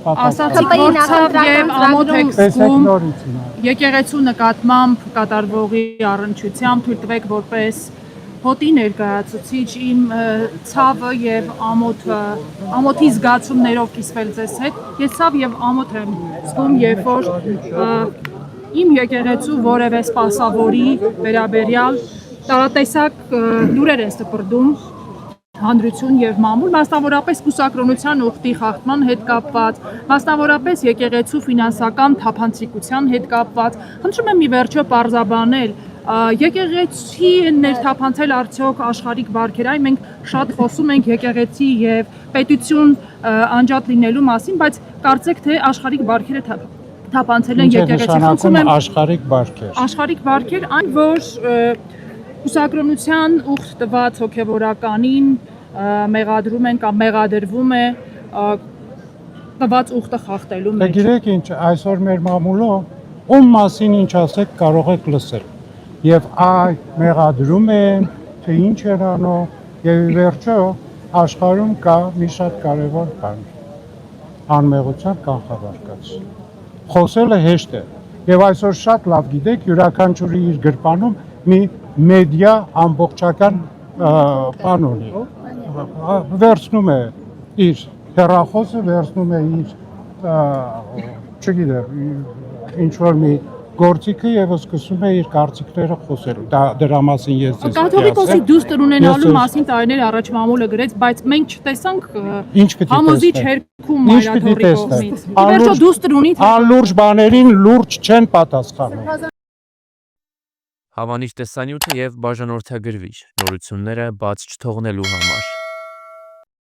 Ասացիք որցավ եւ ամոթ եք զգում եկեղեցու նկատմամբ կատարվողի առնչությամբ թույլ տվեք որպես հոտի ներկայացուցիչ իմ ցավը եւ ամոթի զգացումներով կիսվել ձեզ հետ։ Ես ցավ եւ ամոթ եմ զգում, երբ որ իմ եկեղեցու որևէ սպասավորի վերաբերյալ տարատեսակ լուրեր են սպրդում հանրություն եւ մամուլ, մասնավորապես կուսակրոնության ուխտի խախտման հետ կապված, մասնավորապես եկեղեցու ֆինանսական թափանցիկության հետ կապված։ Խնդրում եմ մի վերջո պարզաբանել, եկեղեցի ներթափանցել արդյոք աշխարհիկ բարքեր, այն մենք շատ խոսում ենք եկեղեցի եւ պետություն անջատ լինելու մասին, բայց կարծեք թե աշխարհիկ բարքերը թափանցել են եկեղեցի։ Խնդրում եմ աշխարհիկ բարքեր։ Աշխարհիկ բարքեր, այն որ կուսակրոնության ուխտ տված հոգևորականին մեղադրում են կամ մեղադրվում է տված ուխտը խախտելու մեջ։ Գիտեք ինչ, այսօր մեր մամուլը ում մասին ինչ ասեք կարող եք լսել։ Եվ այ մեղադրում են, թե ինչ էր անում, եւ ի վերջո աշխարհում կա մի շատ կարևոր բան՝ անմեղության կանխավարկած։ Խոսելը հեշտ է, եւ այսօր շատ լավ գիտեք, յուրաքանչյուրի իր գրպանում մի մեդիա ամբողջական բան ունի, վերցնում է իր հեռախոսը, վերցնում է իր, չգիտեմ, ինչ-որ մի գործիքը եւ սկսում է իր կարծիքները խոսել, դրա մասին ես ձեզ կաթողիկոսի դուստր ունենալու մասին տարիներ առաջ մամուլը գրեց, բայց մենք չտեսանք համոզիչ հերքում մայրաթորի կողմից։ Վերջո դուստր ունի, անլուրջ բաներին լուրջ չեն պատասխանում։ Հավանիչ տեսանյութը եւ բաժանորդագրվիչ նորությունները բաց չթողնելու համար